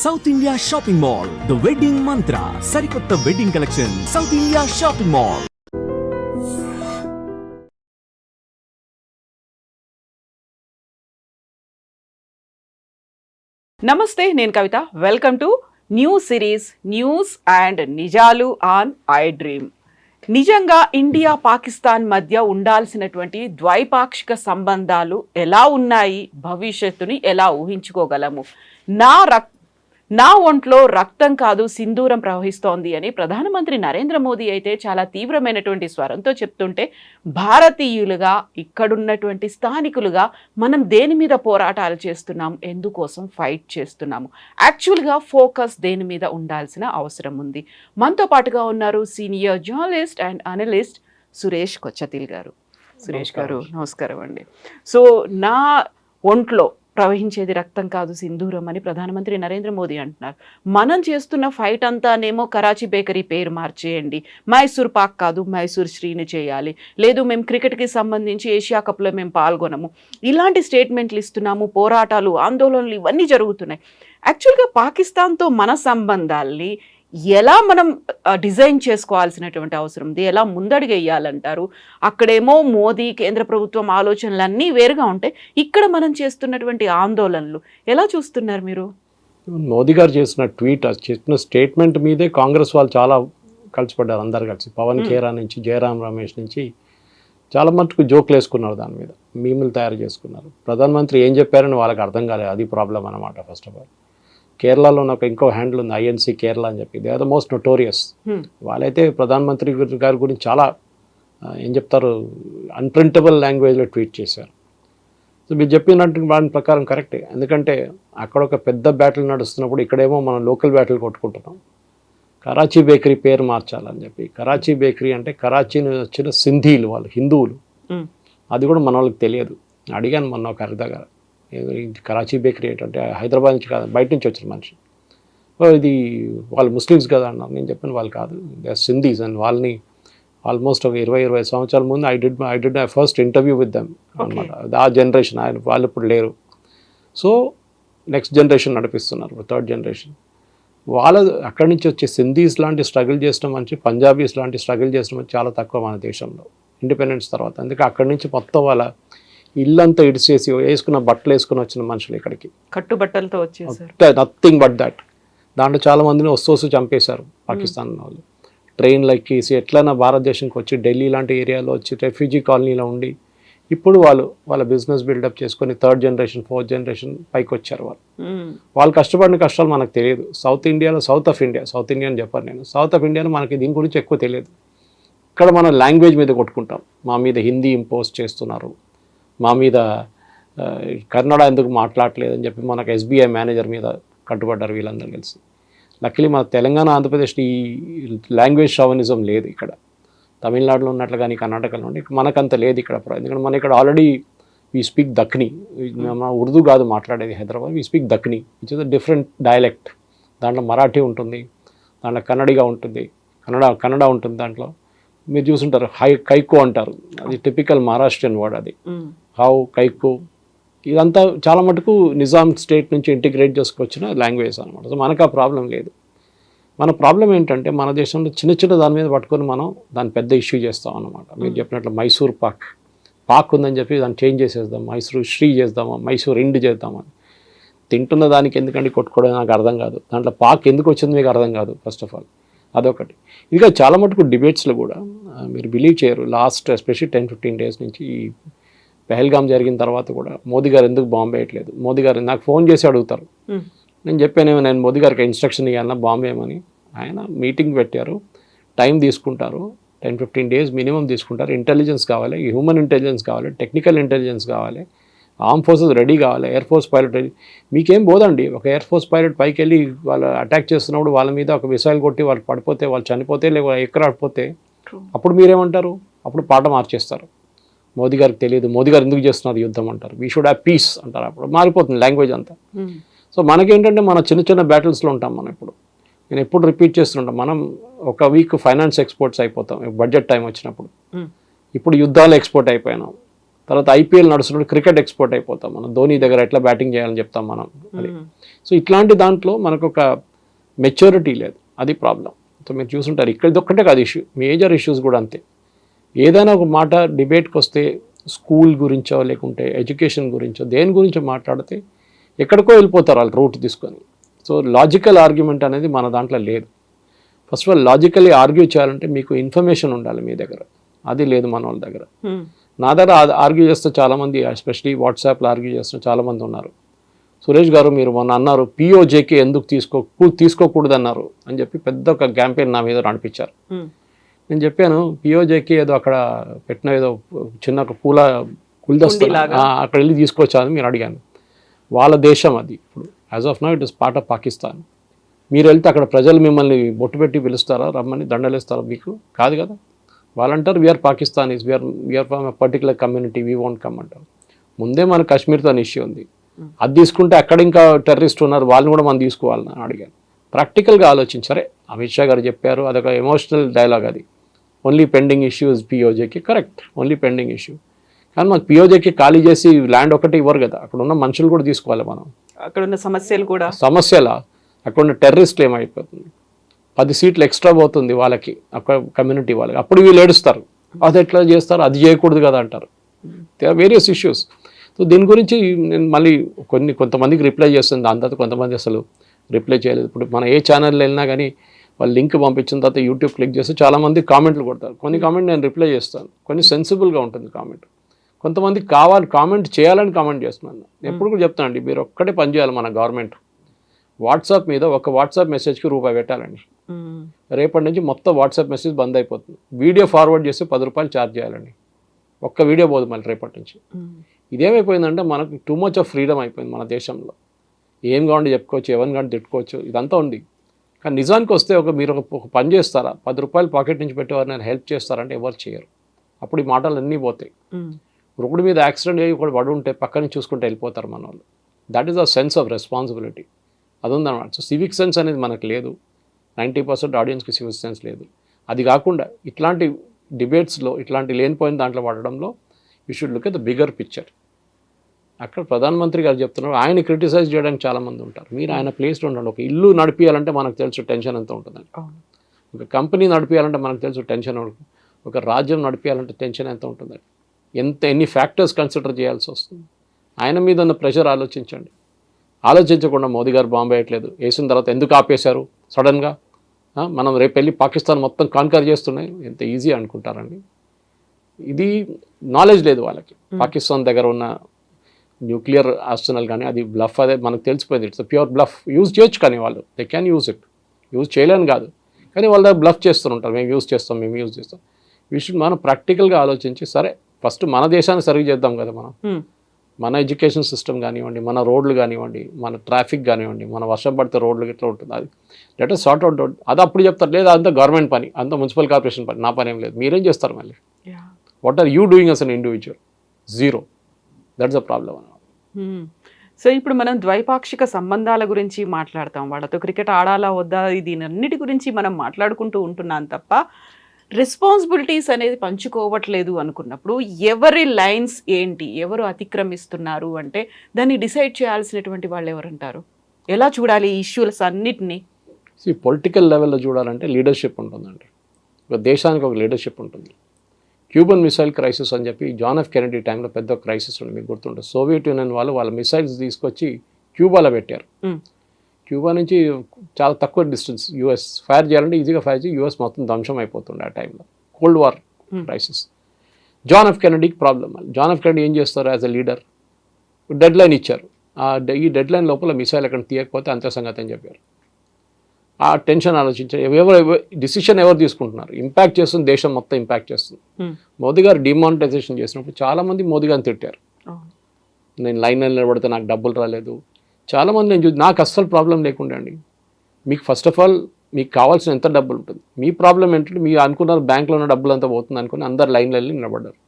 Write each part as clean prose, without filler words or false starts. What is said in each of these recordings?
South India shopping mall, the wedding Mantra, సరికొత్త wedding collection, south India shopping mall. నమస్తే, నేను Kavitha. Welcome to new series news and నిజాలు on I dream. నిజంగా India Pakistan మధ్య ఉండాల్సినటువంటి ద్వైపాక్షిక సంబంధాలు ఎలా ఉన్నాయి, భవిష్యత్తుని ఎలా ఊహించుకోగలము? నా ఒంట్లో రక్తం కాదు సింధూరం ప్రవహిస్తోంది అని ప్రధానమంత్రి నరేంద్ర మోదీ అయితే చాలా తీవ్రమైనటువంటి స్వరంతో చెప్తుంటే, భారతీయులుగా ఇక్కడున్నటువంటి స్థానికులుగా మనం దేని మీద పోరాటాలు చేస్తున్నాం, ఎందుకోసం ఫైట్ చేస్తున్నాము, యాక్చువల్గా ఫోకస్ దేని మీద ఉండాల్సిన అవసరం ఉంది. మనతో పాటుగా ఉన్నారు senior journalist and analyst Suresh Kochattil garu. Suresh గారు నమస్కారం అండి. సో నా ఒంట్లో ప్రవహించేది రక్తం కాదు సింధూరం అని ప్రధానమంత్రి నరేంద్ర మోదీ అంటున్నారు. మనం చేస్తున్న ఫైట్ అంతానేమో కరాచీ బేకరీ పేరు మార్చేయండి, మైసూర్ పాక్ కాదు మైసూర్ శ్రీని చేయాలి, లేదు మేము క్రికెట్కి సంబంధించి ఏషియా కప్లో మేము పాల్గొనము, ఇలాంటి స్టేట్మెంట్లు ఇస్తున్నాము, పోరాటాలు, ఆందోళనలు ఇవన్నీ జరుగుతున్నాయి. యాక్చువల్గా పాకిస్తాన్తో మన సంబంధాల్ని ఎలా మనం డిజైన్ చేసుకోవాల్సినటువంటి అవసరం ఉంది, ఎలా ముందడుగు వేయాలంటారు? అక్కడేమో మోదీ కేంద్ర ప్రభుత్వం ఆలోచనలు అన్నీ వేరుగా ఉంటాయి, ఇక్కడ మనం చేస్తున్నటువంటి ఆందోళనలు ఎలా చూస్తున్నారు మీరు? మోదీ గారు చేసిన ట్వీట్, చేసిన స్టేట్మెంట్ మీదే కాంగ్రెస్ వాళ్ళు చాలా కలిసిపడ్డారు. అందరు కలిసి పవన్ ఖేరా నుంచి జయరాం రమేష్ నుంచి చాలా మటుకు జోక్లు వేసుకున్నారు, దాని మీద మీములు తయారు చేసుకున్నారు. ప్రధానమంత్రి ఏం చెప్పారని వాళ్ళకి అర్థం కాలేదు, అది ప్రాబ్లం అన్నమాట. ఫస్ట్ ఆఫ్ ఆల్ కేరళలో నాకు ఇంకో హ్యాండిల్ ఉంది, ఐఎన్సీ కేరళ అని చెప్పి, they are the most notorious. వాళ్ళైతే ప్రధానమంత్రి గారి గురించి చాలా ఏం చెప్తారు, అన్ప్రింటబుల్ లాంగ్వేజ్లో ట్వీట్ చేశారు. సో మీరు చెప్పినట్టు దాని ప్రకారం కరెక్టే, ఎందుకంటే అక్కడ ఒక పెద్ద బ్యాటిల్ నడుస్తున్నప్పుడు ఇక్కడేమో మనం లోకల్ బ్యాటిల్ కొట్టుకుంటున్నాం. కరాచీ బేకరీ పేరు మార్చాలని చెప్పి, కరాచీ బేకరీ అంటే కరాచీ వచ్చిన సింధీలు, వాళ్ళు హిందువులు, అది కూడా మన వాళ్ళకి తెలియదు. అడిగాను మొన్న ఒక అర్థగా, కరాచీ బేకరీ ఏంటంటే హైదరాబాద్ నుంచి కాదు, బయట నుంచి వచ్చిన మనిషి, ఇది వాళ్ళు ముస్లిమ్స్ కదా అన్నారు. నేను చెప్పాను వాళ్ళు కాదు, దే ఆర్ సింధీస్. అండ్ వాళ్ళని ఆల్మోస్ట్ ఒక 20 సంవత్సరాల ముందు I did my first interview with them అనమాట. ఆ జనరేషన్, వాళ్ళు ఇప్పుడు లేరు. సో నెక్స్ట్ జనరేషన్ నడిపిస్తున్నారు, థర్డ్ జనరేషన్. వాళ్ళ అక్కడి నుంచి వచ్చే సింధీస్ లాంటి స్ట్రగుల్ చేసిన మనిషి, పంజాబీస్ లాంటి స్ట్రగుల్ చేసిన మనిషి చాలా తక్కువ మన దేశంలో ఇండిపెండెన్స్ తర్వాత. అందుకే అక్కడి నుంచి మొత్తం వాళ్ళ ఇల్లంతా ఇడిచేసి వేసుకున్న బట్టలు వేసుకుని వచ్చిన మనుషులు ఇక్కడికి కట్టుబట్టలతో వచ్చేసారు, నథింగ్ బట్ దాట్. దాంట్లో చాలా మందిని వస్తూ చంపేశారు పాకిస్తాన్ వాళ్ళు. ట్రైన్లు ఎక్కేసి ఎట్లైనా భారతదేశంకి వచ్చి ఢిల్లీ లాంటి ఏరియాలో వచ్చి రెఫ్యూజీ కాలనీలో ఉండి ఇప్పుడు వాళ్ళ బిజినెస్ బిల్డప్ చేసుకొని థర్డ్ జనరేషన్, ఫోర్త్ జనరేషన్ పైకి వచ్చారు. వాళ్ళు కష్టపడిన కష్టాలు మనకు తెలియదు. సౌత్ ఇండియాలో, సౌత్ ఆఫ్ ఇండియా అని చెప్పాను నేను, సౌత్ ఆఫ్ ఇండియాలో మనకి దీని గురించి ఎక్కువ తెలియదు. ఇక్కడ మనం లాంగ్వేజ్ మీద కొట్టుకుంటాం, మా మీద హిందీ ఇంపోజ్ చేస్తున్నారు, మా మీద కన్నడ ఎందుకు మాట్లాడలేదని చెప్పి మనకు ఎస్బీఐ మేనేజర్ మీద కట్టుబడ్డారు వీళ్ళందరూ కలిసి. లక్కీలీ మన తెలంగాణ, ఆంధ్రప్రదేశ్ ఈ లాంగ్వేజ్ షావనిజం లేదు. ఇక్కడ తమిళనాడులో ఉన్నట్లు కానీ కర్ణాటకలో ఉండి మనకంత లేదు ఇక్కడ. ఎందుకంటే మన ఇక్కడ ఆల్రెడీ వీ స్పీక్ దక్ని, మన ఉర్దూ కాదు మాట్లాడేది Hyderabad, we speak Dakhni which is a different dialect. దాంట్లో మరాఠీ ఉంటుంది, దాంట్లో కన్నడిగా ఉంటుంది, కన్నడ ఉంటుంది. దాంట్లో మీరు చూసుంటారు కైకో అంటారు, అది టిపికల్ మహారాష్ట్రియన్ వర్డ్. అది హౌ, కైకో, ఇదంతా చాలా మటుకు నిజాం స్టేట్ నుంచి ఇంటిగ్రేట్ చేసుకొచ్చిన లాంగ్వేజ్ అనమాట. సో మనకు ఆ ప్రాబ్లం లేదు. మన ప్రాబ్లం ఏంటంటే మన దేశంలో చిన్న దాని మీద పట్టుకొని మనం దాన్ని పెద్ద ఇష్యూ చేస్తాం అన్నమాట. మీరు చెప్పినట్లు మైసూర్ పాక్ ఉందని చెప్పి దాన్ని చేంజ్ చేసేద్దాం, మైసూర్ శ్రీ చేద్దామా, మైసూర్ ఇండ్ చేద్దామని. తింటున్న దానికి ఎందుకంటే కొట్టుకోవడం నాకు అర్థం కాదు, దాంట్లో పాక్ ఎందుకు వచ్చింది మీకు అర్థం కాదు ఫస్ట్ ఆఫ్ ఆల్. అదొకటి. ఇదిగా చాలా మటుకు డిబేట్స్లో కూడా మీరు బిలీవ్ చేయరు, లాస్ట్ ఎస్పెషల్లీ 10-15 డేస్ నుంచి ఈ పెహల్గామ్ జరిగిన తర్వాత కూడా మోదీ గారు ఎందుకు బాంబు వేయట్లేదు, మోదీ గారు నాకు ఫోన్ చేసి అడుగుతారు. నేను చెప్పానేమో, నేను మోదీ గారికి ఇన్స్ట్రక్షన్ ఇవ్వాలన్నా బాంబు వేయమని. ఆయన మీటింగ్ పెట్టారు, టైం తీసుకుంటారు, 10-15 డేస్ మినిమం తీసుకుంటారు. ఇంటెలిజెన్స్ కావాలి, హ్యూమన్ ఇంటెలిజెన్స్ కావాలి, టెక్నికల్ ఇంటెలిజెన్స్ కావాలి, ఆర్మ్ ఫోర్సెస్ రెడీ కావాలి, ఎయిర్ ఫోర్స్ పైలట్ రెడీ. మీకేం పోదండి, ఒక ఎయిర్ ఫోర్స్ పైలట్ పైకి వెళ్ళి వాళ్ళు అటాక్ చేస్తున్నప్పుడు వాళ్ళ మీద ఒక మిసైల్ కొట్టి వాళ్ళు పడిపోతే, వాళ్ళు చనిపోతే, లేదా ఎక్కరాడిపోతే అప్పుడు మీరేమంటారు? అప్పుడు పాట మార్చేస్తారు. మోదీ గారికి తెలియదు, మోదీ గారు ఎందుకు చేస్తున్నారు యుద్ధం అంటారు. వీ షుడ్ హ్యావ్ పీస్ అంటారు. అప్పుడు మారిపోతుంది లాంగ్వేజ్ అంతా. సో మనకేంటంటే మన చిన్న బ్యాటిల్స్లో ఉంటాం. మనం ఇప్పుడు నేను ఎప్పుడు రిపీట్ చేస్తుంటాం, మనం ఒక వీక్ ఫైనాన్స్ ఎక్స్పోర్ట్స్ అయిపోతాం బడ్జెట్ టైం వచ్చినప్పుడు. ఇప్పుడు యుద్ధాలు ఎక్స్పోర్ట్ అయిపోయినాం, తర్వాత ఐపీఎల్ నడుస్తున్నప్పుడు క్రికెట్ ఎక్స్పోర్ట్ అయిపోతాం మనం, ధోని దగ్గర ఎట్లా బ్యాటింగ్ చేయాలని చెప్తాం మనం. అది సో ఇట్లాంటి దాంట్లో మనకు ఒక మెచ్యూరిటీ లేదు, అది ప్రాబ్లం. సో మీరు చూసుంటారు ఇక్కడ ఇదొక్కటే కాదు ఇష్యూ, మేజర్ ఇష్యూస్ కూడా అంతే. ఏదైనా ఒక మాట డిబేట్కి వస్తే స్కూల్ గురించో లేకుంటే ఎడ్యుకేషన్ గురించో దేని గురించో మాట్లాడితే ఎక్కడికో వెళ్ళిపోతారు వాళ్ళు రూట్ తీసుకొని. సో లాజికల్ ఆర్గ్యుమెంట్ అనేది మన దాంట్లో లేదు. First of all logically argue చేయాలంటే మీకు ఇన్ఫర్మేషన్ ఉండాలి మీ దగ్గర, అది లేదు మన వాళ్ళ దగ్గర. నా దగ్గర ఆర్గ్యూ చేస్తే చాలామంది, ఎస్పెషలీ వాట్సాప్లో ఆర్గ్యూ చేస్తున్న చాలామంది ఉన్నారు. సురేష్ గారు మీరు మొన్న అన్నారు పిఓజేకి ఎందుకు తీసుకోకూడదు అన్నారు అని చెప్పి పెద్ద ఒక క్యాంపెయిన్ నా మీద నడిపించారు. నేను చెప్పాను పిఓజేకి ఏదో అక్కడ పెట్టిన ఏదో చిన్న ఒక పూల గుల్దస్తా అక్కడ వెళ్ళి తీసుకోవచ్చా అని మీరు అడిగాను. వాళ్ళ దేశం అది, ఇప్పుడు as of now it is part of Pakistan. మీరు వెళ్తే అక్కడ ప్రజలు మిమ్మల్ని బొట్టు పెట్టి పిలుస్తారా, రమ్మని దండలేస్తారా? మీకు కాదు కదా. వాళ్ళంటారు we are Pakistanis, we are from a particular community, we won't come అంటారు. ముందే మన కాశ్మీర్తో ఇష్యూ ఉంది, అది తీసుకుంటే అక్కడ ఇంకా టెర్రరిస్ట్ ఉన్నారు, వాళ్ళని కూడా మనం తీసుకోవాలని అడిగాను. ప్రాక్టికల్గా ఆలోచించారే. అమిత్ షా గారు చెప్పారు, అదొక ఎమోషనల్ డైలాగ్, అది ఓన్లీ పెండింగ్ ఇష్యూ ఇస్ పిఓజేకి. Correct, only pending issue. కానీ మనకు పిఓజేకి ఖాళీ చేసి ల్యాండ్ ఒకటి ఇవ్వరు కదా, అక్కడ ఉన్న మనుషులు కూడా తీసుకోవాలి మనం. అక్కడ ఉన్న సమస్యలు కూడా సమస్యలా, అక్కడ ఉన్న టెర్రరిస్ట్లు ఏమైపోతుంది, 10 సీట్లు ఎక్స్ట్రా పోతుంది వాళ్ళకి, అక్కడ కమ్యూనిటీ వాళ్ళకి, అప్పుడు వీళ్ళు ఏడుస్తారు, అది ఎట్లా చేస్తారు, అది చేయకూడదు కదా అంటారు. They are various issues. So దీని గురించి నేను మళ్ళీ కొంతమందికి రిప్లై చేస్తుంది, దాని తర్వాత కొంతమంది అసలు రిప్లై చేయలేదు. ఇప్పుడు మన ఏ ఛానల్లో వెళ్ళినా కానీ వాళ్ళు లింక్ పంపించిన తర్వాత యూట్యూబ్ క్లిక్ చేస్తే చాలామంది కామెంట్లు కొడతారు. కొన్ని కామెంట్ నేను రిప్లై చేస్తాను, కొన్ని సెన్సిబుల్గా ఉంటుంది కామెంట్. కొంతమంది కామెంట్ చేయాలని కామెంట్ చేస్తున్నాను. ఎప్పుడు కూడా చెప్తాను అండి, మీరు ఒక్కటే పని చేయాలి. మన గవర్నమెంట్ వాట్సాప్ మీద ఒక వాట్సాప్ మెసేజ్కి రూపాయి పెట్టాలండి. రేపటి నుంచి మొత్తం వాట్సాప్ మెసేజ్ బంద్ అయిపోతుంది. వీడియో ఫార్వర్డ్ చేస్తే 10 రూపాయలు ఛార్జ్ చేయాలండి. ఒక్క వీడియో పోదు మళ్ళీ రేపటి నుంచి. ఇదేమైపోయిందంటే మనకు టూ మచ్ ఆఫ్ ఫ్రీడమ్ అయిపోయింది మన దేశంలో. ఏం కావాలంటే చెప్పుకోవచ్చు, ఎవరిని కానీ తిట్టుకోవచ్చు, ఇదంతా ఉంది. కానీ నిజానికి వస్తే మీరు ఒక పని చేస్తారా, 10 రూపాయలు పాకెట్ నుంచి పెట్టేవారు నేను హెల్ప్ చేస్తారంటే ఎవరు చేయరు. అప్పుడు ఈ మాటలు అన్నీ పోతాయి. రోడ్డు మీద యాక్సిడెంట్ అయ్యి ఒకటి పడి ఉంటే పక్కన చూసుకుంటే వెళ్ళిపోతారు మన వాళ్ళు. That is a sense of responsibility, అది ఉందన్నమాట. సో సివిక్ సెన్స్ అనేది మనకు లేదు. 90% ఆడియన్స్కి సివిక్ సెన్స్ లేదు. అది కాకుండా ఇట్లాంటి డిబేట్స్లో ఇట్లాంటి లేనిపోయిన దాంట్లో పడడంలో you should look at the bigger picture. అక్కడ ప్రధానమంత్రి గారు చెప్తున్నారు, ఆయన క్రిటిసైజ్ చేయడానికి చాలామంది ఉంటారు. మీరు ఆయన ప్లేస్లో ఉండండి. ఒక ఇల్లు నడిపించాలంటే మనకు తెలుసు టెన్షన్ ఎంత ఉంటుందని, ఒక కంపెనీ నడిపించాలంటే మనకు తెలుసు టెన్షన్, ఒక రాజ్యం నడిపించాలంటే టెన్షన్ ఎంత ఉంటుందని, ఎన్ని ఫ్యాక్టర్స్ కన్సిడర్ చేయాల్సి వస్తుంది. ఆయన మీద ఉన్న ప్రెషర్ ఆలోచించండి. ఆలోచించకుండా మోదీ గారు బాంబే వేయట్లేదు, వేసిన తర్వాత ఎందుకు ఆపేశారు సడన్గా? మనం రేపు వెళ్ళి పాకిస్తాన్ మొత్తం కాన్కర్ చేస్తున్నాయి, ఎంత ఈజీ అనుకుంటారండి. ఇది నాలెడ్జ్ లేదు వాళ్ళకి. పాకిస్తాన్ దగ్గర ఉన్న న్యూక్లియర్ ఆర్సెనల్ కానీ అది బ్లఫ్, అదే మనకు తెలిసిపోయింది. It's pure bluff. యూజ్ చేయొచ్చు కానీ వాళ్ళు they can use it, use చేయలేని కాదు, కానీ వాళ్ళ దగ్గర బ్లఫ్ చేస్తుంటారు. మేము యూజ్ చేస్తాం. మనం ప్రాక్టికల్గా ఆలోచించి సరే ఫస్ట్ మన దేశాన్ని సరిగ్గా చేద్దాం కదా. మన ఎడ్యుకేషన్ సిస్టమ్ కానివ్వండి, మన రోడ్లు కానివ్వండి, మన ట్రాఫిక్ కానివ్వండి, మన వర్షం పడితే రోడ్లు ఇట్లా ఉంటుంది, అది లెట్ అస్ సార్ట్ అవుట్. అది అప్పుడు చెప్తారు, లేదా అంతా గవర్నమెంట్ పని, అంతా మున్సిపల్ కార్పొరేషన్ పని, నా పని ఏం లేదు. మీరేం చేస్తారు మళ్ళీ? What are you doing as an individual? Zero. That's the problem అన్నమాట. సో ఇప్పుడు మనం ద్వైపాక్షిక సంబంధాల గురించి మాట్లాడతాం, వాళ్ళతో క్రికెట్ ఆడాలా వద్దా, దీనన్నిటి గురించి మనం మాట్లాడుకుంటూ ఉంటున్నాం తప్ప రెస్పాన్సిబిలిటీస్ అనేది పంచుకోవట్లేదు అనుకున్నప్పుడు ఎవరి లైన్స్ ఏంటి, ఎవరు అతిక్రమిస్తున్నారు అంటే దాన్ని డిసైడ్ చేయాల్సినటువంటి వాళ్ళు ఎవరంటారు? ఎలా చూడాలి ఈ ఇష్యూస్ అన్నిటినీ? పొలిటికల్ లెవెల్లో చూడాలంటే లీడర్షిప్ ఉంటుందండి. ఒక దేశానికి ఒక లీడర్షిప్ ఉంటుంది. క్యూబన్ మిసైల్ క్రైసిస్ అని చెప్పి జాన్ ఎఫ్ కెనడీ టైంలో పెద్ద క్రైసిస్ ఉంది, మీకు గుర్తుంటుంది. సోవియట్ యూనియన్ వాళ్ళ మిసైల్స్ తీసుకొచ్చి క్యూబాలో పెట్టారు. క్యూబా నుంచి చాలా తక్కువ డిస్టెన్స్ యూఎస్ ఫైర్ చేయాలంటే ఈజీగా ఫైర్ చేసి యూఎస్ మొత్తం ధ్వంసం అయిపోతుండే ఆ టైంలో. Cold war crisis. John F కెనడీకి ప్రాబ్లం. జాన్ ఎఫ్ కెనడీ ఏం చేస్తారు as a leader? Deadline ఇచ్చారు. ఈ డెడ్ లైన్ లోపల మిసైల్ ఎక్కడ తీయకపోతే అంతే సంగతి అని చెప్పారు. ఆ టెన్షన్ ఆలోచించారు. డిసిషన్ ఎవరు తీసుకుంటున్నారు? ఇంపాక్ట్ చేస్తుంది, దేశం మొత్తం ఇంపాక్ట్ చేస్తుంది. మోదీ గారు డిమానిటైజేషన్ చేసినప్పుడు చాలామంది మోదీ గారిని తిట్టారు. నేను లైన్లో నిలబడితే నాకు డబ్బులు రాలేదు. చాలామంది నేను నాకు అస్సలు ప్రాబ్లం లేకుండా అండి. మీకు ఫస్ట్ ఆఫ్ ఆల్ మీకు కావాల్సిన ఎంత డబ్బులు ఉంటుంది, మీ ప్రాబ్లం ఏంటంటే మీరు అనుకున్నారు బ్యాంక్లో ఉన్న డబ్బులు అంతా పోతుంది అనుకుని అందరు లైన్లో వెళ్ళి నిలబడ్డారు.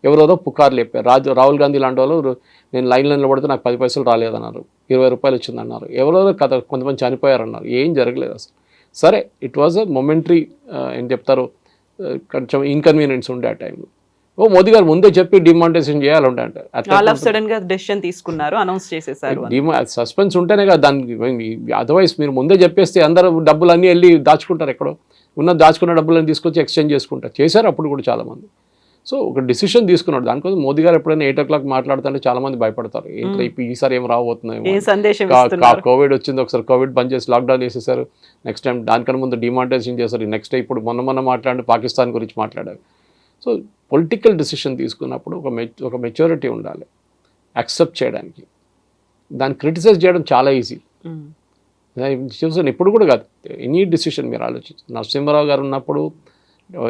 ఎవరెవరో పుకార్లు చెప్పారు. రాహుల్ గాంధీ లాంటి వాళ్ళు నేను లైన్లో నిలబడితే నాకు 10 పైసలు రాలేదన్నారు, 20 రూపాయలు వచ్చిందన్నారు. ఎవరెవరో కొంతమంది చనిపోయారన్నారు. ఏం జరగలేదు అసలు. సరే, ఇట్ వాజ్ అ మొమెంటరీ ఏం చెప్తారు, కొంచెం ఇన్కన్వీనియన్స్ ఉండే ఆ టైంలో. ఓ మోదీ గారు ముందే చెప్పి డిమానిటైజేషన్ చేయాలంటే ఆల్ ఆఫ్ సడన్ గా డెసిషన్ తీసుకున్నారు, అనౌన్స్ చేసేసారు. సస్పెన్స్ ఉంటేనే కదా దానికి. అదర్వైజ్ మీరు ముందే చెప్పేస్తే అందరూ డబ్బులు అన్నీ వెళ్ళి దాచుకుంటారు, ఎక్కడో దాచుకున్న డబ్బులన్నీ తీసుకొచ్చి ఎక్స్చేంజ్ చేసుకుంటారు. చేశారు అప్పుడు కూడా చాలామంది. సో ఒక డిసిషన్ తీసుకున్నాడు. దానికోసం మోదీ గారు ఎప్పుడైనా 8 o'clock మాట్లాడుతుంటే చాలా మంది భయపడతారు, ఏంటో ఈసారి ఏం రాబోతున్నాయి. కోవిడ్ వచ్చింది, ఒకసారి కోవిడ్ బంద్ చేసి లాక్డౌన్ చేసేసారు. నెక్స్ట్ టైం దానికన్నా ముందు డిమానిటైజేషన్ చేశారు. నెక్స్ట్ ఇప్పుడు మొన్న మాట్లాడి పాకిస్తాన్ గురించి మాట్లాడారు. సో పొలిటికల్ డిసిషన్ తీసుకున్నప్పుడు ఒక మెచ్యూరిటీ ఉండాలి యాక్సెప్ట్ చేయడానికి. దాన్ని క్రిటిసైజ్ చేయడం చాలా ఈజీ. చూసాను ఇప్పుడు కూడా కాదు, ఎనీ డిసిషన్ మీరు ఆలోచించు. నరసింహారావు గారు ఉన్నప్పుడు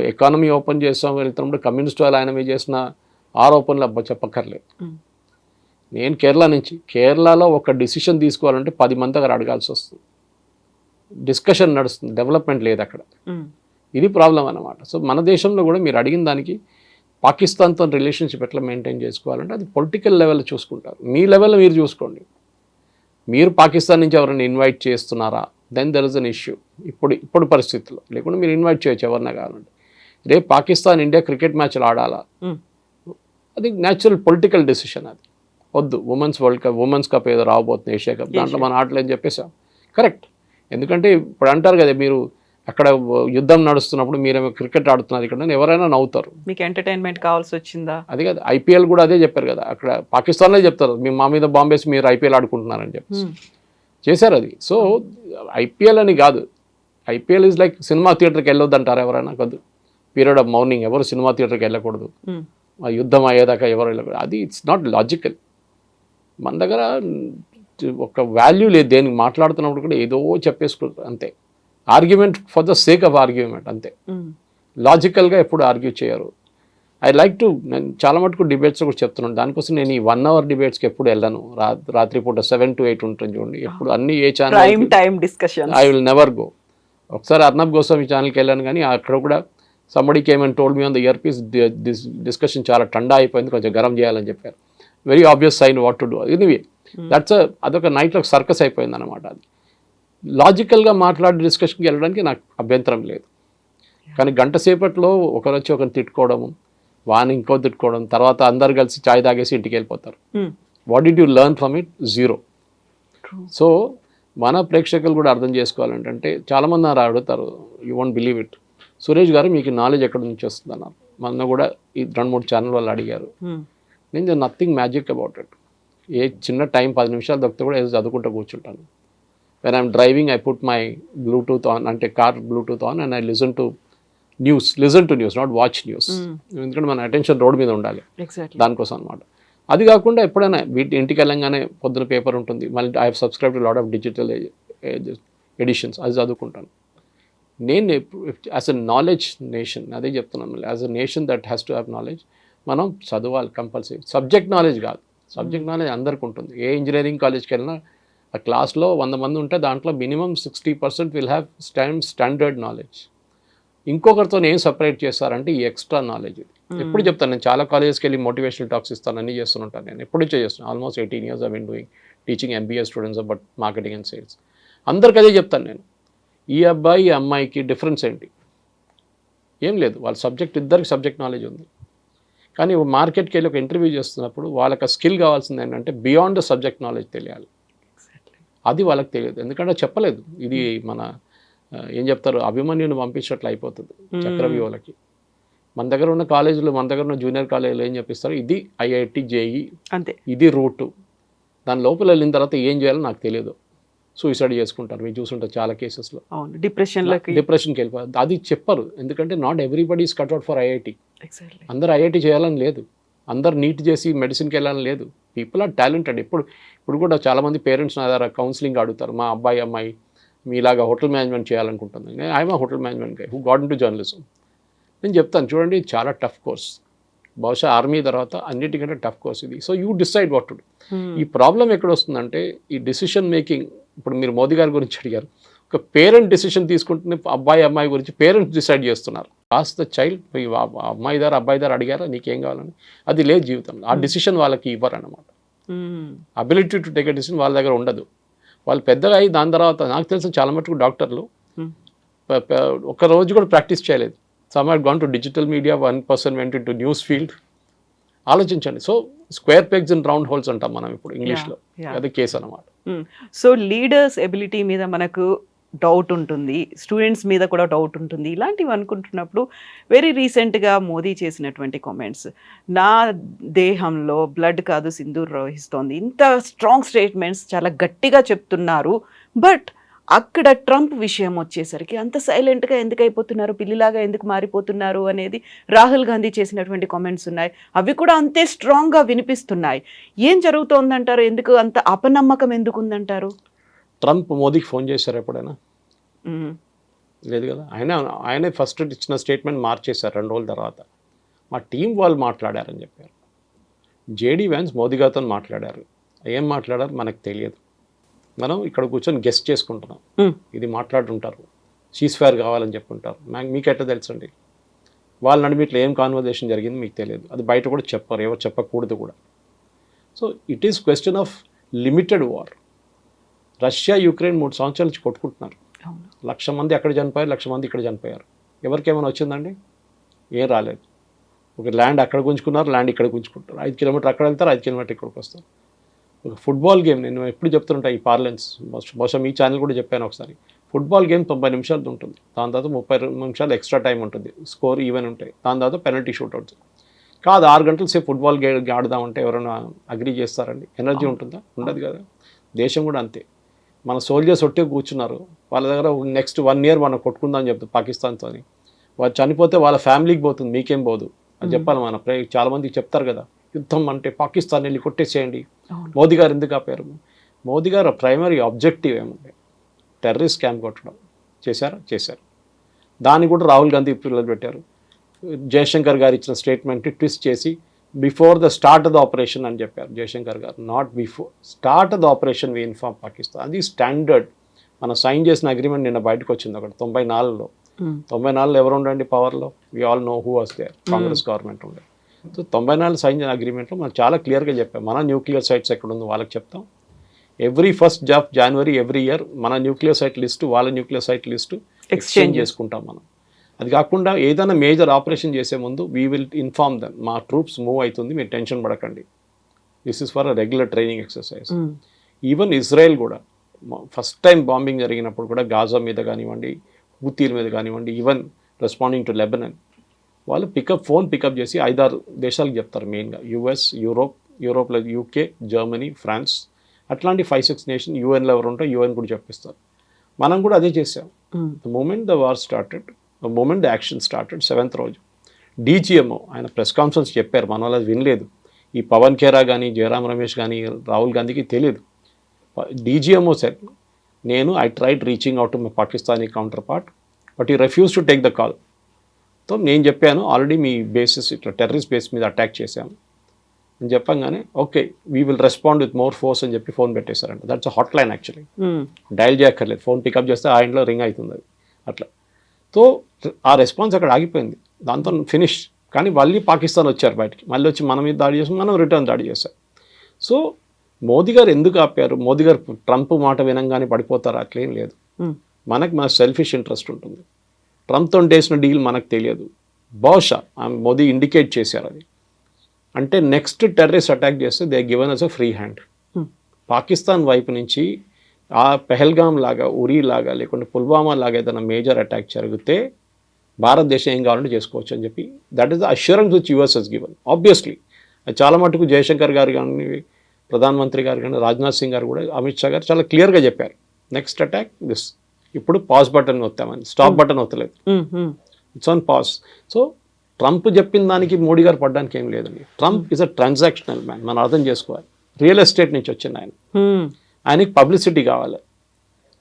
ఎకానమీ ఓపెన్ చేస్తాం వెళ్తున్నప్పుడు కమ్యూనిస్ట్ వాళ్ళు ఆయన మీద చేసిన ఆరోపణలు చెప్పక్కర్లేదు. నేను కేరళలో ఒక డిసిషన్ తీసుకోవాలంటే 10 మంది దగ్గర అడగాల్సి వస్తుంది. డిస్కషన్ నడుస్తుంది, డెవలప్మెంట్ లేదు అక్కడ. ఇది ప్రాబ్లం అన్నమాట. సో మన దేశంలో కూడా మీరు అడిగిన దానికి పాకిస్తాన్తో రిలేషన్షిప్ ఎట్లా మెయింటైన్ చేసుకోవాలంటే అది పొలిటికల్ లెవెల్లో చూసుకుంటారు. మీ లెవెల్లో మీరు చూసుకోండి. మీరు పాకిస్తాన్ నుంచి ఎవరైనా ఇన్వైట్ చేస్తున్నారా, then there is an issue. ఇప్పుడు పరిస్థితుల్లో లేకుండా మీరు ఇన్వైట్ చేయొచ్చు ఎవరినా కావాలంటే. రేపు పాకిస్తాన్ ఇండియా క్రికెట్ మ్యాచ్లు ఆడాలా, అది న్యాచురల్ పొలిటికల్ డెసిషన్. అది వద్దు, ఉమెన్స్ కప్ ఏదో రాబోతుంది, ఏషియా కప్, దాంట్లో మన ఆటలేని చెప్పేసాం. కరెక్ట్. ఎందుకంటే ఇప్పుడు అంటారు కదా, మీరు అక్కడ యుద్ధం నడుస్తున్నప్పుడు మీరేమో క్రికెట్ ఆడుతున్నారు ఇక్కడ, ఎవరైనా నవ్వుతారు. మీకు ఎంటర్టైన్మెంట్ కావాల్సి వచ్చిందా? అది కదా, ఐపీఎల్ కూడా అదే చెప్పారు కదా, అక్కడ పాకిస్తాన్లో చెప్తారు మా మీద బాంబేసి మీరు ఐపీఎల్ ఆడుకుంటున్నారని చెప్పి చేశారు అది. సో ఐపీఎల్ అని కాదు, ఐపీఎల్ ఈజ్ లైక్ సినిమా థియేటర్కి వెళ్ళొద్దు అంటారు ఎవరైనా. కాదు, పీరియడ్ ఆఫ్ మౌర్నింగ్ ఎవరు సినిమా థియేటర్కి వెళ్ళకూడదు, యుద్ధం అయ్యేదాకా ఎవరు వెళ్ళకూడదు. అది ఇట్స్ నాట్ లాజికల్. మన దగ్గర ఒక వాల్యూ లేదు, దేనికి మాట్లాడుతున్నప్పుడు కూడా ఏదో చెప్పేసుకుంటారు అంతే. Argument for the sake of argument అంతే. లాజికల్గా ఎప్పుడు ఆర్గ్యూ చేయరు. ఐ లైక్ టు, నేను చాలా మటుకు డిబేట్స్ కూడా చెప్తున్నాను, దానికోసం నేను ఈ 1 hour డిబేట్స్కి ఎప్పుడు వెళ్ళను. రాత్రిపూట 7 to 8 ఉంటుంది చూడండి, ఎప్పుడు అన్ని ఏ channel I will never go. ఒకసారి అర్నబ్ గోస్వామి ఛానల్కి వెళ్ళాను, కానీ అక్కడ కూడా somebody came and told me on the earpiece discussion చాలా టండా అయిపోయింది, కొంచెం గరం చేయాలని చెప్పారు. Very obvious sign what to do. Anyway అదొక నైట్లో సర్కస్ అయిపోయింది అనమాట. అది లాజికల్గా మాట్లాడే డిస్కషన్కి వెళ్ళడానికి నాకు అభ్యంతరం లేదు. కానీ గంట సేపట్లో ఒకరు వచ్చి ఒకరిని తిట్టుకోవడము, వాని ఇంకో తిట్టుకోవడం, తర్వాత అందరు కలిసి చాయ్ తాగేసి ఇంటికి వెళ్ళిపోతారు. What did you learn from it? Zero. So మన ప్రేక్షకులు కూడా అర్థం చేసుకోవాలంటే, చాలామంది అడుగుతారు, you won't believe it, Suresh గారు మీకు నాలెడ్జ్ ఎక్కడి నుంచి వస్తుంది అన్నారు. మొన్న కూడా ఈ 2-3 ఛానల్ వాళ్ళు అడిగారు. నేను నథింగ్ మ్యాజిక్ అబౌట్ ఇట్. ఏ చిన్న టైం 10 నిమిషాలు దొరికితే కూడా ఏదో చదువుకుంటూ కూర్చుంటాను. When I'm driving I put my Bluetooth on, అంటే car Bluetooth on, and I listen to news, not watch news. ఎందుకంటే మన అటెన్షన్ రోడ్ మీద ఉండాలి, దానికోసం అనమాట. అది కాకుండా ఎప్పుడైనా ఇంటికి వెళ్ళంగానే పొద్దున పేపర్ ఉంటుంది, మళ్ళీ I have subscribe to lot of digital editions, అది చదువుకుంటాను. నేను యాజ్ అ నాలెడ్జ్ నేషన్, అదే చెప్తున్నాను మళ్ళీ, as a nation that has to have knowledge. మనం చదవాలి కంపల్సరీ. సబ్జెక్ట్ నాలెడ్జ్ కాదు, సబ్జెక్ట్ నాలెడ్జ్ అందరికి ఉంటుంది. ఏ ఇంజనీరింగ్ కాలేజ్కి వెళ్ళినా ఆ క్లాస్లో 100 మంది ఉంటే దాంట్లో minimum 60% will have standard knowledge. ఇంకొకరితో ఏం సపరేట్ చేస్తారంటే ఈ ఎక్స్ట్రా నాలెడ్జ్. ఎప్పుడు చెప్తాను, నేను చాలా కాలేజెస్కి వెళ్ళి మోటివేషనల్ టాక్స్ ఇస్తాను, అన్నీ చేస్తుంటాను. నేను ఎప్పుడు చేస్తున్నాను, almost 18 years I been doing teaching MBA students about marketing and sales. అందరికి అదే చెప్తాను నేను, ఈ అబ్బాయి ఈ అమ్మాయికి డిఫరెన్స్ ఏంటి? ఏం లేదు, వాళ్ళ సబ్జెక్ట్, ఇద్దరికి సబ్జెక్ట్ నాలెడ్జ్ ఉంది. కానీ మార్కెట్కి వెళ్ళి ఒక ఇంటర్వ్యూ చేస్తున్నప్పుడు వాళ్ళకి స్కిల్ కావాల్సింది ఏంటంటే బియాండ్ ద సబ్జెక్ట్ నాలెడ్జ్ తెలియాలి. అది వాళ్ళకి తెలియదు, ఎందుకంటే చెప్పలేదు. ఇది మన ఏం చెప్తారు, అభిమన్యుని పంపించినట్లు అయిపోతుంది చక్రవ్యూహలకి. మన దగ్గర ఉన్న కాలేజీలు, మన దగ్గర ఉన్న జూనియర్ కాలేజీలు ఏం చెప్పిస్తారు, ఇది IIT JEE అంతే, ఇది రూటు. దాని లోపల వెళ్ళిన తర్వాత ఏం చేయాలో నాకు తెలియదు, సూసైడ్ చేసుకుంటారు. మీరు చూసుంటారు చాలా కేసెస్లో, డిప్రెషన్కి వెళ్ళిపోతారు. అది చెప్పరు, ఎందుకంటే not everybody is cutout for IIT. అందరు IIT చేయాలని లేదు, అందరు నీట్ చేసి మెడిసిన్కి వెళ్ళాలని లేదు. People are talented. ఇప్పుడు కూడా చాలామంది పేరెంట్స్ నా దగ్గర కౌన్సిలింగ్ అడుగుతారు, మా అమ్మాయి మీలాగా హోటల్ మేనేజ్మెంట్ చేయాలనుకుంటుంది. ఐఎమ్ ఆ hotel management guy who got into journalism. నేను చెప్తాను, చూడండి చాలా టఫ్ కోర్స్, బహుశా ఆర్మీ తర్వాత అన్నిటికంటే టఫ్ కోర్స్ ఇది. So you decide what to do. ఈ ప్రాబ్లం ఎక్కడ వస్తుందంటే ఈ డిసిషన్ మేకింగ్. ఇప్పుడు మీరు మోదీ గారి గురించి అడిగారు, ఒక పేరెంట్ డిసిషన్ తీసుకుంటున్న అమ్మాయి గురించి పేరెంట్స్ డిసైడ్ చేస్తున్నారు. ఆస్ ద చైల్డ్, అబ్బాయి దారు అడిగారా నీకేం కావాలని, అది లేదు జీవితంలో. ఆ డిసిషన్ వాళ్ళకి ఇవ్వరు అన్నమాట. Ability to take a decision వాళ్ళ దగ్గర ఉండదు. వాళ్ళు పెద్దగా అయ్యి దాని తర్వాత, నాకు తెలిసిన చాలా మటుకు డాక్టర్లు ఒక రోజు కూడా ప్రాక్టీస్ చేయలేదు, some had gone to digital media, 1% went to news field. ఆలోచించండి. So square pegs and round holes అంటాం మనం ఇప్పుడు ఇంగ్లీష్లో. అదే కేసు అనమాట. సో లీడర్స్ ఎబిలిటీ మీద మనకు డౌట్ ఉంటుంది, స్టూడెంట్స్ మీద కూడా డౌట్ ఉంటుంది. ఇలాంటివి అనుకుంటున్నప్పుడు వెరీ రీసెంట్గా మోదీ చేసినటువంటి కామెంట్స్, నా దేహంలో బ్లడ్ కాదు సింధూర్ ప్రవహిస్తోంది, ఇంత స్ట్రాంగ్ స్టేట్మెంట్స్ చాలా గట్టిగా చెప్తున్నారు. బట్ అక్కడ ట్రంప్ విషయం వచ్చేసరికి అంత సైలెంట్గా ఎందుకు అయిపోతున్నారు, పిల్లిలాగా ఎందుకు మారిపోతున్నారు అనేది రాహుల్ గాంధీ చేసినటువంటి కామెంట్స్ ఉన్నాయి. అవి కూడా అంతే స్ట్రాంగ్గా వినిపిస్తున్నాయి. ఏం జరుగుతోందంటారు? ఎందుకు అంత అపనమ్మకం ఎందుకు ఉందంటారు? ట్రంప్ మోదీకి ఫోన్ చేశారు ఎప్పుడైనా? లేదు కదా. ఆయనే ఫస్ట్ ఇచ్చిన స్టేట్మెంట్ మార్చేశారు 2 రోజుల తర్వాత. మా టీం వాళ్ళు మాట్లాడారని చెప్పారు. జేడీ వ్యాన్స్ మోదీ గారితో మాట్లాడారు. ఏం మాట్లాడారు మనకు తెలియదు. మనం ఇక్కడ కూర్చొని గెస్ట్ చేసుకుంటున్నాం, ఇది మాట్లాడుతుంటారు, సీజ్ ఫైర్ కావాలని చెప్పుకుంటారు. మీకు ఎట్లా తెలుసండి? వాళ్ళ నడిమిట్లో ఏం కాన్వర్జేషన్ జరిగింది మీకు తెలియదు. అది బయట కూడా చెప్పరు, ఎవరు చెప్పకూడదు కూడా. So it is question of limited war. Russia Ukraine 3 సంవత్సరాల నుంచి కొట్టుకుంటున్నారు. 1,00,000 మంది అక్కడ చనిపోయారు, 1,00,000 మంది ఇక్కడ చనిపోయారు. ఎవరికి ఏమైనా వచ్చిందండి? ఏం రాలేదు. ఒక ల్యాండ్ అక్కడ గుంజుకున్నారు, ల్యాండ్ ఇక్కడ గుంజుకుంటారు. 5 కిలోమీటర్ అక్కడ వెళ్తారు, 5 కిలోమీటర్ ఇక్కడికి వస్తారు. ఒక ఫుట్బాల్ గేమ్, నేను ఎప్పుడు చెప్తుంటా ఈ పార్లెన్స్, బహుశా మీ ఛానల్ కూడా చెప్పాను ఒకసారి. ఫుట్బాల్ గేమ్ 90 నిమిషాలు ఉంటుంది, దాని తర్వాత 30 నిమిషాలు ఎక్స్ట్రా టైం ఉంటుంది, స్కోర్ ఈవెన్ ఉంటాయి, దాని తర్వాత పెనల్టీ షూట్అవుట్స్. కాదు 6 గంటల సేపు ఫుట్బాల్ ఆడదామంటే ఎవరైనా అగ్రీ చేస్తారండి? ఎనర్జీ ఉంటుందా? ఉండదు కదా. దేశం కూడా అంతే. మన సోల్జర్స్ ఒట్టే కూర్చున్నారు, వాళ్ళ దగ్గర నెక్స్ట్ 1 year మనం కొట్టుకుందామని చెప్తారు పాకిస్తాన్తో. వాళ్ళు చనిపోతే వాళ్ళ ఫ్యామిలీకి పోతుంది, మీకేం పోదు అని చెప్పాలి. మన చాలామందికి చెప్తారు కదా, యుద్ధం అంటే పాకిస్తాన్ వెళ్ళి కొట్టేసేయండి. మోదీ గారు ఎందుకు ఆపారు? మోదీ గారు ప్రైమరీ ఆబ్జెక్టివ్ ఏముంది? టెర్రరిస్ట్ క్యాంప్ కొట్టడం. చేశారా? చేశారు. దాన్ని కూడా రాహుల్ గాంధీ పిల్లలు పెట్టారు. జయశంకర్ గారు ఇచ్చిన స్టేట్మెంట్ ట్విస్ట్ చేసి before the start of the operation అని చెప్పారు జయశంకర్ గారు. Not before, start of the operation we inform Pakistan. అది స్టాండర్డ్. మనం సైన్ చేసిన అగ్రిమెంట్ నిన్న బయటకు వచ్చింది ఒకటి 94లో. 94లో ఎవరు ఉండండి పవర్లో? We all know who was there. Congress government ఉండే. సో 94 సైన్ చేసిన అగ్రిమెంట్లో మనం చాలా క్లియర్గా చెప్పాం, మన న్యూక్లియర్ సైట్స్ ఎక్కడుందో వాళ్ళకి చెప్తాం. Every 1st January every year మన న్యూక్లియర్ సైట్ లిస్టు, వాళ్ళ న్యూక్లియర్ సైట్ లిస్టు ఎక్స్చేంజ్ చేసుకుంటాం మనం. అది కాకుండా ఏదైనా మేజర్ ఆపరేషన్ చేసే ముందు వీ విల్ ఇన్ఫార్మ్ దెమ్, మా ట్రూప్స్ మూవ్ అవుతుంది, మీరు టెన్షన్ పడకండి. This is for a regular training exercise. Even Israel కూడా ఫస్ట్ టైం బాంబింగ్ జరిగినప్పుడు కూడా గాజా మీద కానివ్వండి, హూతీల మీద కానివ్వండి, ఈవెన్ రెస్పాండింగ్ టు లెబనన్, వాళ్ళు ఫోన్ పికప్ చేసి 5-6 దేశాలకు చెప్తారు. మెయిన్గా యుఎస్, యూరోప్లో యూకే, జర్మనీ, ఫ్రాన్స్, అట్లాంటి 5-6 నేషన్. యూఎన్లో ఎవరు ఉంటే యూఎన్ కూడా చెప్పిస్తారు. మనం కూడా అదే చేసాం. The moment the war started, the moment the action started, 7th రోజు డీజీఎంఓ ఆయన ప్రెస్ కాన్ఫరెన్స్ చెప్పారు, మన వాళ్ళు అది వినలేదు. ఈ పవన్ ఖేరా కానీ, జయరామ్ రమేష్ కానీ, రాహుల్ గాంధీకి తెలియదు. DGMO sir, I tried reaching out to my Pakistani counterpart but he refuse to take the call. So నేను చెప్పాను, ఆల్రెడీ మీ బేసిస్ ఇట్లా టెర్రరిస్ట్ బేస్ మీద అటాక్ చేశాము అని చెప్పంగానే okay we will respond with more force అని చెప్పి ఫోన్ పెట్టేశారంట. That's a hotline actually. Dial చేయక్కర్లేదు, ఫోన్ పికప్ చేస్తే ఆ ఇంట్లో రింగ్ అవుతుంది అది అట్లా. సో ఆ రెస్పాన్స్ అక్కడ ఆగిపోయింది, దాంతో ఫినిష్. కానీ మళ్ళీ పాకిస్తాన్ వచ్చారు బయటికి, మళ్ళీ వచ్చి మన మీద దాడి చేసాం, మనం రిటర్న్ దాడి చేశాం. సో మోదీ గారు ఎందుకు ఆపారు? మోదీ గారు ట్రంప్ మాట వినంగానే పడిపోతారు అట్లేం లేదు. మన సెల్ఫిష్ ఇంట్రెస్ట్ ఉంటుంది. ట్రంప్తో చేసిన డీల్ మనకు తెలియదు, బహుశా మోదీ ఇండికేట్ చేశారు అది. అంటే నెక్స్ట్ టెర్రరిస్ట్ అటాక్ చేస్తే they given us a free hand. Pakistan వైపు నుంచి ఆ పెహల్గామ్ లాగా, ఉరీ లాగా, లేకుంటే పుల్వామా లాగా ఏదైనా మేజర్ అటాక్ జరిగితే భారతదేశం ఏం కావాలంటే చేసుకోవచ్చు అని చెప్పి that is the assurance which US has given. Obviously చాలా మటుకు జయశంకర్ గారు కానీ, ప్రధానమంత్రి గారు కానీ, రాజ్నాథ్ సింగ్ గారు కూడా, అమిత్ షా గారు చాలా క్లియర్గా చెప్పారు నెక్స్ట్ అటాక్ దిస్. ఇప్పుడు పాజ్ బటన్ వస్తామని, స్టాప్ బటన్ వస్తలేదు, it's on pause. So Trump చెప్పిన దానికి మోడీ గారు పడడానికి ఏం లేదండి. Trump is a transactional man, మనం అర్థం చేసుకోవాలి. రియల్ ఎస్టేట్ నుంచి వచ్చింది ఆయన, ఆయనకి పబ్లిసిటీ కావాలి,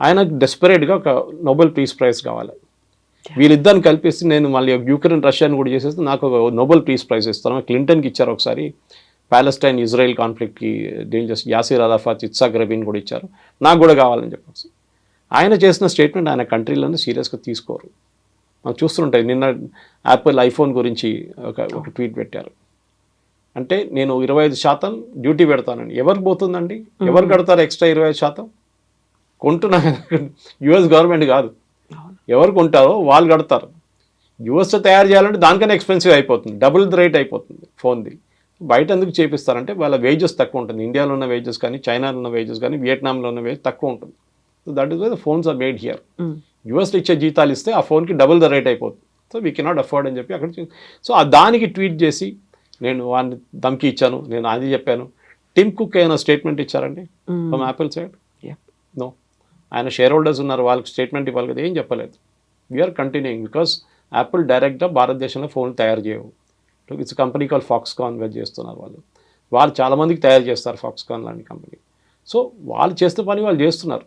ఆయనకు డెస్పరేట్గా ఒక నోబెల్ పీస్ ప్రైజ్ కావాలి. వీళ్ళిద్దరిని కల్పిస్తే నేను మళ్ళీ యుక్రెయిన్ రష్యాని కూడా చేసేస్తే నాకు ఒక నోబెల్ పీస్ ప్రైజ్ ఇస్తాను. క్లింటన్కి ఇచ్చారు ఒకసారి, ప్యాలెస్టైన్ ఇజ్రాయెల్ కాన్ఫ్లిక్ట్కి డీల్ చేసి యాసిర్ అరాఫాత్, ఇత్సాక్ రబీన్ కూడా ఇచ్చారు, నాకు కూడా కావాలని చెప్పేసి. ఆయన చేసిన స్టేట్మెంట్ ఆయన కంట్రీలోనే సీరియస్గా తీసుకోరు. మనం చూస్తుంటాయి, నిన్న యాపిల్ ఐఫోన్ గురించి ఒక ట్వీట్ పెట్టారు. అంటే నేను 25% డ్యూటీ పెడతానండి. ఎవరికి పోతుందండి? ఎవరు కడతారు ఎక్స్ట్రా 25%? కొంటున్నా యుఎస్ గవర్నమెంట్ కాదు, ఎవరు కొంటారో వాళ్ళు కడతారు. యూఎస్లో తయారు చేయాలంటే దానికన్నా ఎక్స్పెన్సివ్ అయిపోతుంది, డబుల్ ద రేట్ అయిపోతుంది ఫోన్ది. బయట ఎందుకు చేపిస్తారంటే వాళ్ళ వేజెస్ తక్కువ ఉంటుంది. ఇండియాలో ఉన్న వేజెస్ కానీ, చైనాలో ఉన్న వేజెస్ కానీ, వియట్నాంలో ఉన్న వేజ్ తక్కువ ఉంటుంది. So that is why the phones are made here. యూఎస్లో ఇచ్చే జీతాలు ఇస్తే ఆ ఫోన్కి డబుల్ ద రేట్ అయిపోతుంది. సో వీ కెనాట్ అఫోర్డ్ అని చెప్పి అక్కడ సో దానికి ట్వీట్ చేసి నేను వాడిని ధమ్కి ఇచ్చాను, నేను అది చెప్పాను. టిమ్ కుక్ ఏమైనా స్టేట్మెంట్ ఇచ్చారండి ఫ్రమ్ యాపిల్ సైడ్? నో. ఆయన షేర్ హోల్డర్స్ ఉన్నారు, వాళ్ళకి స్టేట్మెంట్ ఇవ్వాలి కదా, ఏం చెప్పలేదు. వీఆర్ కంటిన్యూయింగ్ బికాస్ యాపిల్ డైరెక్ట్గా భారతదేశంలో ఫోన్లు తయారు చేయవు. ఇట్స్ కంపెనీ కాల్ ఫాక్స్కాన్ చేస్తున్నారు వాళ్ళు చాలామందికి తయారు చేస్తారు ఫాక్స్కాన్ లాంటి కంపెనీ. సో వాళ్ళు చేస్తే పని వాళ్ళు చేస్తున్నారు.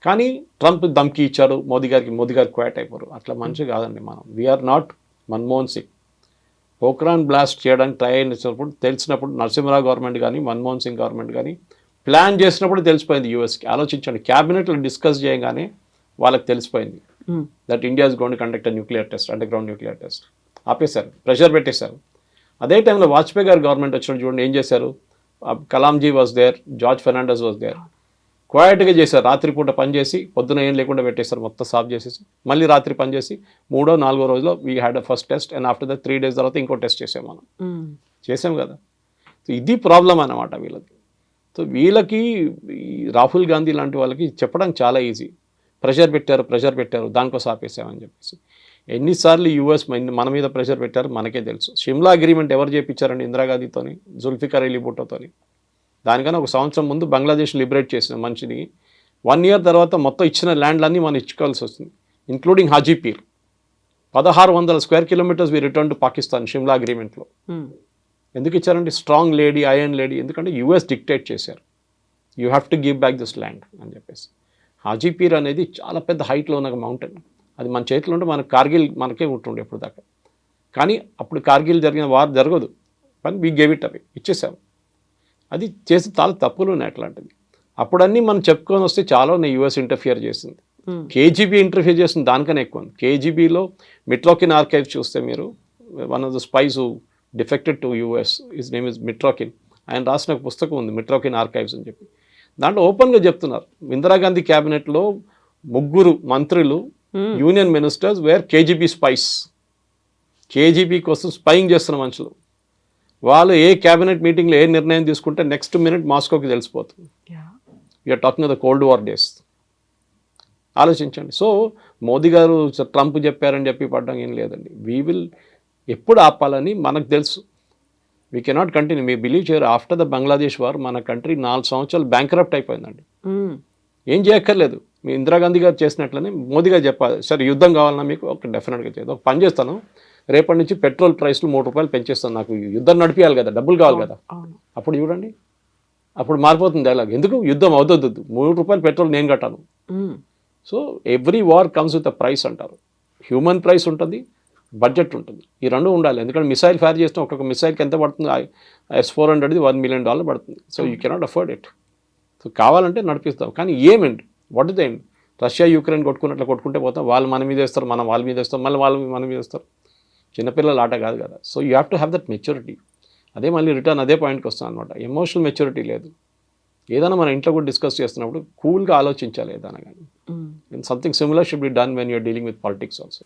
కానీ ట్రంప్ ధమ్కి ఇచ్చాడు మోదీ గారికి క్వాట్ అయిపోరు. అట్లా మనిషి కాదండి మనం. We are not Manmohan Singh. Pokhran blast చేయడానికి ట్రై అయినప్పుడు తెలిసినప్పుడు నరసింహరావు గవర్నమెంట్ కానీ, మన్మోహన్ సింగ్ గవర్నమెంట్ కానీ ప్లాన్ చేసినప్పుడు తెలిసిపోయింది యూఎస్కి. ఆలోచించండి, క్యాబినెట్లో డిస్కస్ చేయగానే వాళ్ళకి తెలిసిపోయింది that India is going to conduct nuclear test, underground nuclear test. ఆపేశారు, ప్రెషర్ పెట్టేశారు. అదే టైంలో వాజ్పేయి గారు గవర్నమెంట్ వచ్చినప్పుడు చూడండి ఏం చేశారు. Kalamji was there, George Fernandes was there. క్వైట్గా చేశారు, రాత్రిపూట పనిచేసి పొద్దున ఏం లేకుండా పెట్టేశారు, మొత్తం సాఫ్ చేసేసి మళ్ళీ రాత్రి పనిచేసి 3వ 4వ రోజులో we had a first test and after the 3 days తర్వాత ఇంకో టెస్ట్ చేసాం మనం. చేసాం కదా. సో ఇది ప్రాబ్లం అన్నమాట వీళ్ళకి. సో వీళ్ళకి రాహుల్ గాంధీ లాంటి వాళ్ళకి చెప్పడానికి చాలా ఈజీ. ప్రెషర్ పెట్టారు దానికోసం ఆపేసామని చెప్పేసి. ఎన్నిసార్లు యూఎస్ మన మీద ప్రెషర్ పెట్టారు మనకే తెలుసు. షిమ్లా అగ్రిమెంట్ ఎవరు చేయించారండి? ఇందిరాగాంధీతోని, జుల్ఫికర్ అలీ భుట్టోతోని. దానికన్నా 1 సంవత్సరం ముందు బంగ్లాదేశ్ లిబరేట్ చేసిన మనిషిని 1 year తర్వాత మొత్తం ఇచ్చిన ల్యాండ్లన్నీ మనం ఇచ్చుకోవాల్సి వస్తుంది, including Hajipir. 1600 square kilometers we return to Pakistan Shimla అగ్రిమెంట్లో. ఎందుకు ఇచ్చారంటే స్ట్రాంగ్ లేడీ, ఐరన్ లేడీ, ఎందుకంటే యూఎస్ డిక్టేట్ చేశారు you have to give back this land అని చెప్పేసి. హాజీపీర్ అనేది చాలా పెద్ద హైట్లో ఉన్న మౌంటైన్. అది మన చేతిలో ఉంటే మన కార్గిల్ మనకే ఉంటుండే ఎప్పుడు దాకా. కానీ అప్పుడు కార్గిల్ జరిగిన వార్ జరగదు, కానీ వీ గేవ్ ఇట్ అవి ఇచ్చేసాము. అది చేసి చాలా తప్పులు ఉన్నాయి అట్లాంటిది. అప్పుడన్నీ మనం చెప్పుకొని వస్తే చాలా యూఎస్ ఇంటర్ఫియర్ చేసింది. కేజీబీ ఇంటర్ఫియర్ చేసింది దానికన్నా ఎక్కువ ఉంది. కేజీబీలో మిట్రోకిన్ ఆర్కైవ్ చూస్తే మీరు, one of the spice who defected to US, his name is మిట్రోకిన్. ఆయన రాసిన ఒక పుస్తకం ఉంది మిట్రోకిన్ ఆర్కైవ్స్ అని చెప్పి. దాంట్లో ఓపెన్గా చెప్తున్నారు ఇందిరాగాంధీ క్యాబినెట్లో 3 మంత్రులు union ministers were KGB spies. KGB కోసం స్పైయింగ్ చేస్తున్న మనుషులు. వాళ్ళు ఏ క్యాబినెట్ మీటింగ్లో ఏ నిర్ణయం తీసుకుంటే నెక్స్ట్ మినిట్ మాస్కోకి తెలిసిపోతుంది. You are talking the cold war days. ఆలోచించండి. సో మోదీ గారు ట్రంప్ చెప్పారని చెప్పి పడడం ఏం లేదండి. వీ విల్ ఎప్పుడు ఆపాలని మనకు తెలుసు. We cannot continue. Me believe చేయరు, ఆఫ్టర్ ద బంగ్లాదేశ్ వార్ మన కంట్రీ 4 సంవత్సరాలు బ్యాంక్రప్ట్ అయిపోయిందండి. ఏం చేయక్కర్లేదు. మీ ఇందిరాగాంధీ గారు చేసినట్లనే మోదీ గారు చెప్పాలి, సరే యుద్ధం కావాలన్నా మీకు ఒక డెఫినెట్గా చేయదు, ఒక పని చేస్తాను, రేపటి నుంచి పెట్రోల్ ప్రైస్లు 3 రూపాయలు పెంచేస్తాను, నాకు యుద్ధం నడిపించాలి కదా, డబ్బులు కావాలి కదా. అప్పుడు చూడండి, అప్పుడు మారిపోతుంది డైలాగ్. ఎందుకు యుద్ధం అవుతుంది, 3 రూపాయలు పెట్రోల్ నేను కట్టాను. So every war comes with a price అంటారు. హ్యూమన్ ప్రైస్ ఉంటుంది, బడ్జెట్ ఉంటుంది, ఈ 2 ఉండాలి. ఎందుకంటే మిసైల్ ఫైర్ చేస్తే ఒక్కొక్క మిసైల్కి ఎంత పడుతుంది? S-400 $1 million పడుతుంది. So you cannot afford it. So కావాలంటే నడిపిస్తాం, కానీ ఏమండి, what is the end? Russia Ukraine కొట్టుకున్నట్లు కొట్టుకుంటే పోతాం, వాళ్ళు మన మీద వేస్తారు, మనం వాళ్ళ మీద వేస్తాం, మళ్ళీ వాళ్ళు మన మీద వేస్తారు. చిన్నపిల్లల ఆట కాదు కదా. So you have to have that maturity. అదే మళ్ళీ రిటర్న్ అదే పాయింట్కి వస్తాం అనమాట. ఎమోషనల్ మెచ్యూరిటీ లేదు. ఏదైనా మన ఇంట్లో కూడా డిస్కస్ చేస్తున్నప్పుడు కూల్గా ఆలోచించాలి ఏదైనా కానీ. Something similar should be done when you are dealing with politics also.